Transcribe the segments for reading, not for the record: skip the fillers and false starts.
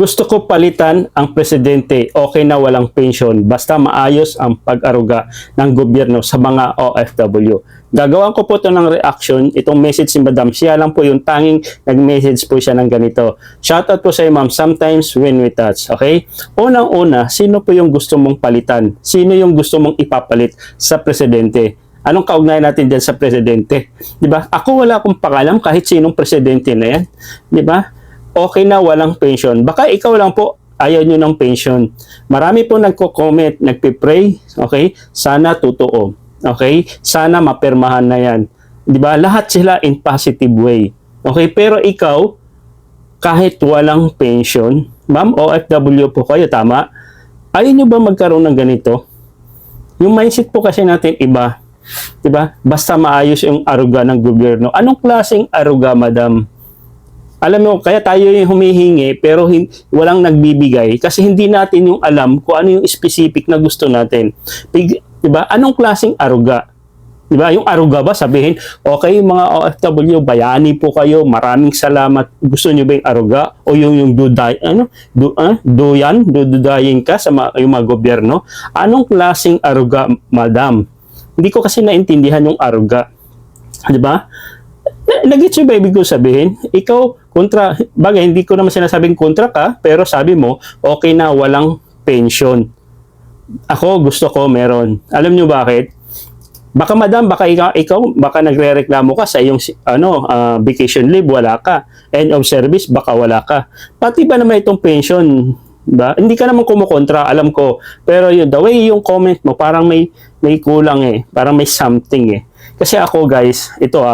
Gusto ko palitan ang presidente. Okay na walang pension. Basta maayos ang pag-aruga ng gobyerno sa mga OFW. Gagawan ko po ito ng reaction. Itong message si Madam. Siya lang po yung tanging nag-message po siya ng ganito. Shoutout po sa iyo, ma'am. Sometimes when we touch. Okay? Unang-una, sino po yung gusto mong palitan? Sino yung gusto mong ipapalit sa presidente? Anong kaugnayan natin dyan sa presidente? Diba? Ako wala akong pakalam kahit sinong presidente na yan. Diba? Okay na walang pension. Baka ikaw lang po ayaw nyo ng pension. Marami po nagko-comment, nagpipray, okay? Sana totoo. Okay? Sana mapirmahan na yan. Di ba? Lahat sila in positive way. Okay? Pero ikaw, kahit walang pension, ma'am, OFW po kayo, tama? Ayaw nyo ba magkaroon ng ganito? Yung mindset po kasi natin iba. Di ba? Basta maayos yung aruga ng gobyerno. Anong klaseng aruga, madam? Alam mo, kaya tayo yung humihingi pero walang nagbibigay kasi hindi natin yung alam kung ano yung specific na gusto natin. Diba? Anong klaseng aruga? Diba? Yung aruga ba sabihin, okay mga OFW, bayani po kayo, maraming salamat. Gusto nyo ba yung aruga? O yung duday, dudayin ka sa yung mga gobyerno? Anong klaseng aruga, madam? Hindi ko kasi naintindihan yung aruga. Diba? Nagets ba ibig ko sabihin? Ikaw, kontra, bagay, hindi ko naman sinasabing kontra ka, pero sabi mo, okay na walang pension. Ako, gusto ko meron. Alam nyo bakit? Baka madam, baka ikaw baka nagrereklamo ka sa iyong vacation leave, wala ka. End of service, baka wala ka. Pati ba naman itong pension? Ba? Hindi ka naman kumukontra, alam ko. Pero yun, the way yung comment mo, parang may kulang eh. Parang may something eh. Kasi ako guys, ito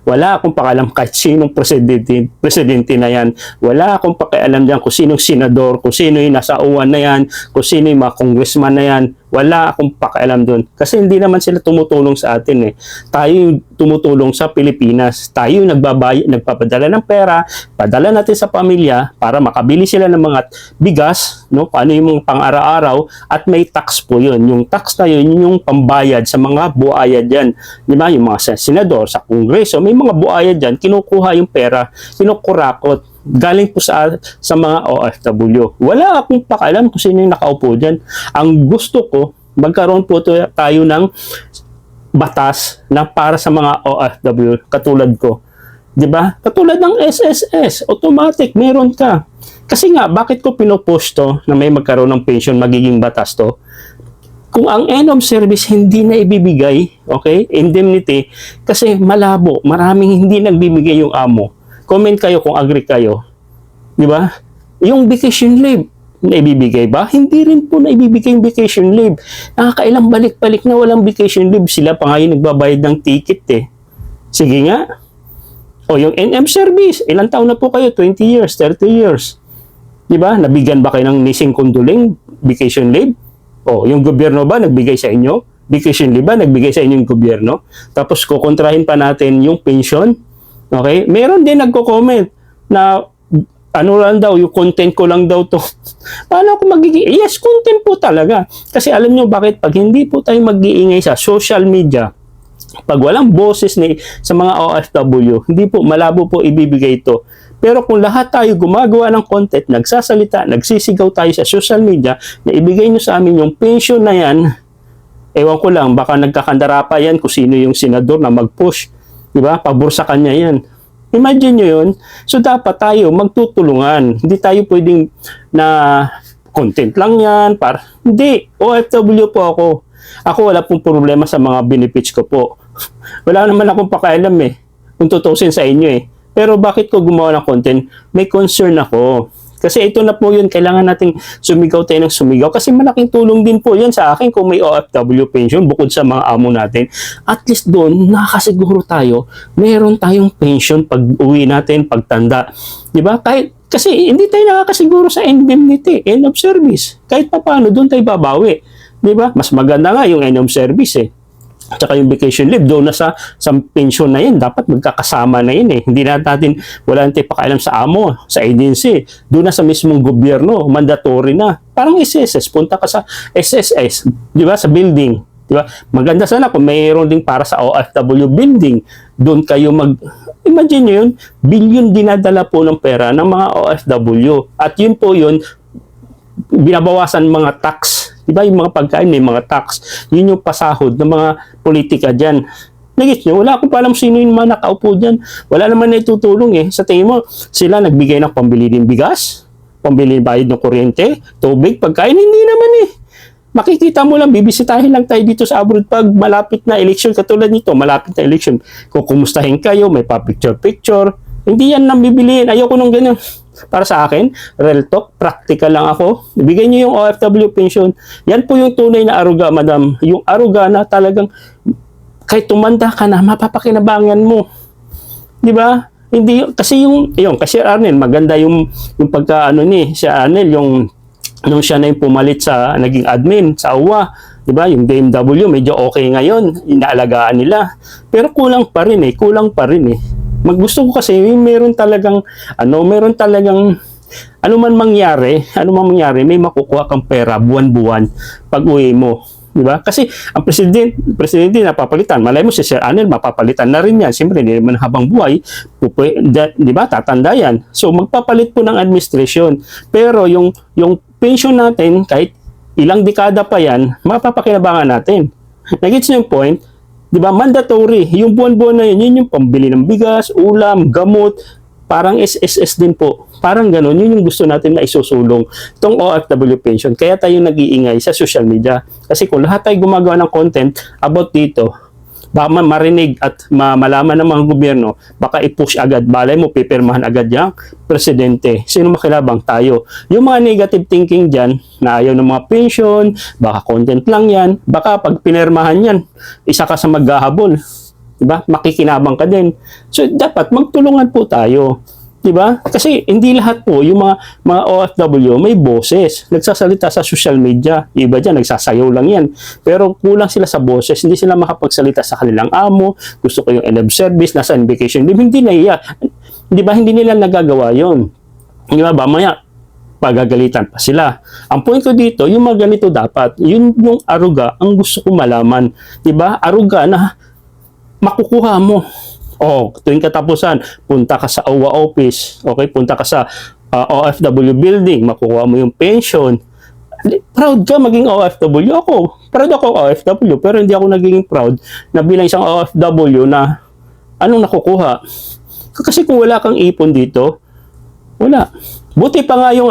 wala akong pakialam kahit sinong presidente na yan. Wala akong pakialam dyan kung sinong senador, kung sino yung nasa uwan na yan, kung sino yung mga congressman na yan. Wala akong pakialam doon. Kasi hindi naman sila tumutulong sa atin eh. Tayo yung tumutulong sa Pilipinas. Tayo yung nagpapadala ng pera, padala natin sa pamilya para makabili sila ng mga bigas, no? Paano yung mga pang-araw-araw at may tax po yun. Yung tax na yun, yung pambayad sa mga buayad yan. Di ba? Yung mga senador, sa kongreso, may mga buayad yan, kinukuha yung pera, kinukurakot. Galing po sa mga OFW. Wala akong pakialam kung sino yung nakaupo dyan. Ang gusto ko, magkaroon po tayo ng batas na para sa mga OFW katulad ko. 'Di ba? Katulad ng SSS, automatic meron ka. Kasi nga, bakit ko pinopost to na may magkaroon ng pension, magiging batas to? Kung ang end of service hindi na ibibigay, okay, indemnity, kasi malabo, maraming hindi nagbibigay yung amo. Comment kayo kung agree kayo. Di ba? Yung vacation leave, naibibigay ba? Hindi rin po naibibigay yung vacation leave. Nakakailang balik-balik na walang vacation leave. Sila pa nga yung nagbabayad ng ticket eh. Sige nga. O yung NM service, ilang taon na po kayo? 20 years, 30 years. Di ba? Nabigyan ba kayo ng missing condoling vacation leave? O yung gobyerno ba nagbigay sa inyo? Vacation leave ba nagbigay sa inyo yung gobyerno? Tapos kukontrahin pa natin yung pension. Okay? Meron din nagko-comment na ano lang daw, yung content ko lang daw to. Paano ako magiging? Yes, content po talaga. Kasi alam nyo bakit? Pag hindi po tayo mag-iingay sa social media, pag walang boses sa mga OFW, hindi po, malabo po ibibigay ito. Pero kung lahat tayo gumagawa ng content, nagsasalita, nagsisigaw tayo sa social media, na ibigay nyo sa amin yung pension na yan, ewan ko lang, baka nagkakandara pa yan kung sino yung senador na mag-push. Diba? Pabursa kanya yan. Imagine nyo yun. So, dapat tayo magtutulungan. Hindi tayo pwedeng na content lang yan. Hindi. OFW po ako. Ako wala pong problema sa mga benefits ko po. Wala naman akong pakialam eh. Kung tutusin sa inyo eh. Pero bakit ko gumawa ng content? May concern ako. Kasi ito na po yun, kailangan nating sumigaw tayo ng sumigaw. Kasi malaking tulong din po yan sa akin kung may OFW pension bukod sa mga amo natin. At least doon, nakakasiguro tayo, meron tayong pension pag uwi natin, pagtanda. Diba? Kasi hindi tayo nakakasiguro sa indemnity, end of service. Kahit pa paano, doon tayo babawi. Diba? Mas maganda nga yung end of service eh. At saka yung vacation leave, doon na sa pension na yun, dapat magkakasama na yun eh. Hindi na natin, wala natin pakialam sa amo, sa agency. Doon na sa mismong gobyerno, mandatory na. Parang SSS, punta ka sa SSS, di ba, sa building. Di ba? Maganda sana kung mayroon ding para sa OFW building. Doon kayo Imagine nyo yun, bilyon dinadala po ng pera ng mga OFW. At yun po yun, binabawasan mga tax. Diba yung mga pagkain, may mga tax. Yun yung pasahod ng mga politika dyan. Nagit nyo, wala akong palam sino yung mga nakaupo dyan. Wala naman na itutulong eh. Sa tingin mo, sila nagbigay ng pambili ng bigas, pambili bayad ng kuryente, tubig, pagkain, hindi naman eh. Makikita mo lang, bibisitahin lang tayo dito sa abroad pag malapit na eleksyon. Katulad nito, malapit na eleksyon. Kung kumustahin kayo, may pa-picture-picture. Hindi yan nang bibiliin. Ayoko nung ganyan. Para sa akin, real talk, practical lang ako. Ibigay niyo yung OFW pension. Yan po yung tunay na aruga, madam. Yung aruga na talagang kahit tumanda ka na, mapapakinabangan mo. Di ba? Hindi, kasi kasi Arnel, maganda yung pagka, si Arnel, nung siya na yung pumalit sa, naging admin sa AWA, di ba? Yung BMW, medyo okay ngayon, inaalagaan nila. Pero kulang pa rin eh. Maggusto ko kasi, meron talagang, ano man mangyari, may makukuha kang pera buwan-buwan pag uwi mo. Diba? Kasi ang presidente napapalitan. Malay mo si Sir Arnel, mapapalitan na rin yan. Siyempre, hindi naman habang buhay, diba? Tatanda yan. So, magpapalit po ng administration. Pero yung pension natin, kahit ilang dekada pa yan, mapapakinabangan natin. Nagets niyo yung point? Diba? Mandatory. Yung buwan-buwan na yun yung pambili ng bigas, ulam, gamot, parang SSS din po. Parang gano'n, yun yung gusto natin na isusulong itong OFW pension. Kaya tayo nag-iingay sa social media. Kasi kung lahat tayo gumagawa ng content about dito, baka marinig at malaman ng mga gobyerno, baka i-push agad. Balay mo, pipirmahan agad yung presidente. Sino makilabang? Tayo. Yung mga negative thinking dyan, na ayaw ng mga pension, baka content lang yan, baka pag pinirmahan yan, isa ka sa maghahabol. Diba? Makikinabang ka din. So, dapat magtulungan po tayo. Diba? Kasi hindi lahat po, yung mga OFW, may boses. Nagsasalita sa social media. Iba dyan, nagsasayaw lang yan. Pero kulang sila sa boses. Hindi sila makapagsalita sa kanilang amo. Gusto ko yung NF service, nasa vacation. Hindi na iya. Diba? Hindi nila nagagawa yun. Diba? Mamaya, pagagalitan pa sila. Ang point ko dito, yung mga ganito dapat, yun yung aruga, ang gusto ko malaman. Diba? Aruga na makukuha mo. Tuwing katapusan, punta ka sa OWA office, okay? Punta ka sa OFW building, makukuha mo yung pension. Proud ka maging OFW. Proud ako OFW, pero hindi ako naging proud na bilang isang OFW na anong nakukuha. Kasi kung wala kang ipon dito, wala. Buti pa nga yung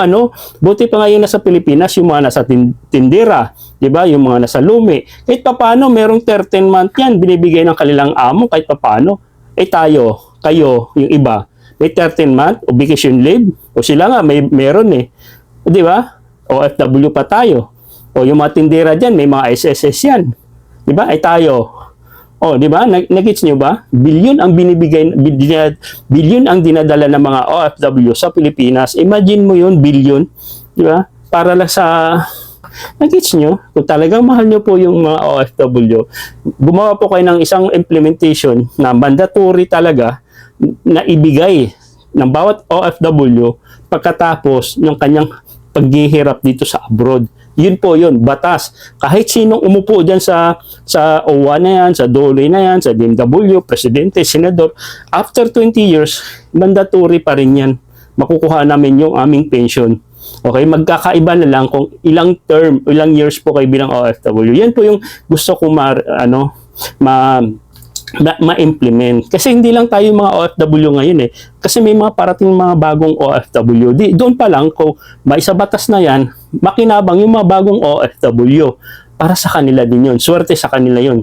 nasa Pilipinas, yung mga nasa tindera, 'di ba? Yung mga nasa lumi. Kahit papaano merong 13 month yan binibigay ng kanilang amo kahit papaano. Kayo, yung iba, may 13 month o vacation leave o sila nga meron eh. 'Di ba? OFW pa tayo. O yung mga tindera diyan, may mga SSS yan. 'Di ba? Tayo. Di ba? Nagets nyo ba? Bilyon ang bilyon ang dinadala ng mga OFW sa Pilipinas. Imagine mo yun, bilyon. Di ba? Para lang sa... Nagets nyo? Kung talagang mahal nyo po yung mga OFW, gumawa po kayo ng isang implementation na mandatory talaga na ibigay ng bawat OFW pagkatapos ng kanyang paghihirap dito sa abroad. Yun po yun, batas. Kahit sinong umupo dyan sa OWA na yan, sa DOLE na yan, sa DMW, presidente, senador, after 20 years, mandatory pa rin yan. Makukuha namin yung aming pension. Okay, magkakaiba na lang kung ilang years po kayo bilang OFW. Yan po yung gusto ko ma-implement. Kasi hindi lang tayo mga OFW ngayon eh. Kasi may mga parating mga bagong OFW. Doon pa lang, kung maisabatas na yan, makinabang yung mga bagong OFW. Para sa kanila din yun. Swerte sa kanila yun.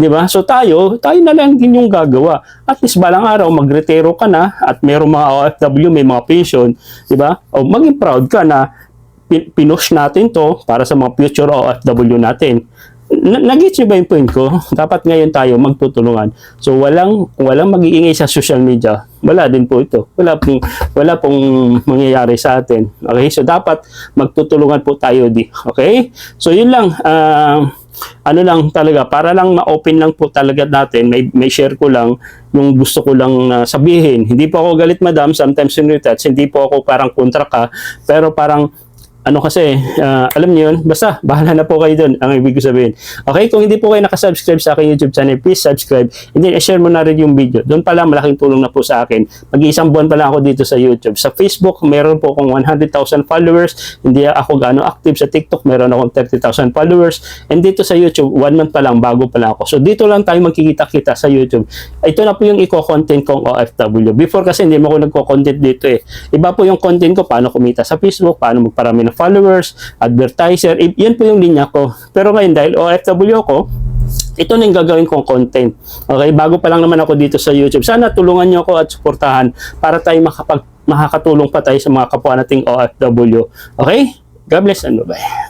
Diba? So tayo na lang din yung gagawa. At least balang araw, magretiro ka na at mayroong mga OFW, may mga pension. Diba? O maging proud ka na pinush natin to para sa mga future OFW natin. Nag-gets nyo ba yung point ko? Dapat ngayon tayo magtutulungan. So walang mag-iingay sa social media. Wala din po ito. Wala pong mangyayari sa atin. Okay? So dapat magtutulungan po tayo okay? So yun lang. Lang talaga, para lang ma-open lang po talaga natin, may share ko lang yung gusto ko lang sabihin. Hindi po ako galit, madam, sometimes in retards, hindi po ako parang kontra ka, pero parang ano kasi, alam niyo yun, basta bahala na po kayo dun, ang ibig ko sabihin. Okay, kung hindi po kayo nakasubscribe sa aking YouTube channel, please subscribe, and then share mo na rin yung video. Doon pala, malaking tulong na po sa akin. Mag-iisang buwan pa lang ako dito sa YouTube. Sa Facebook, meron po akong 100,000 followers, hindi ako gaano active. Sa TikTok, meron akong 30,000 followers, and dito sa YouTube, 1 month pa lang, bago pa lang ako. So, dito lang tayo magkikita-kita sa YouTube. Ito na po yung i-content kong OFW. Before kasi, hindi mo ako nagko-content dito eh. Iba po yung content ko, paano kumita sa Facebook, paano magparami ng followers, advertiser, yan po yung linya ko. Pero ngayon, dahil OFW ako, ito na yung gagawin kong content. Okay, bago pa lang naman ako dito sa YouTube. Sana tulungan nyo ako at suportahan para tayo makakatulong pa tayo sa mga kapwa nating OFW. Okay? God bless and bye-bye.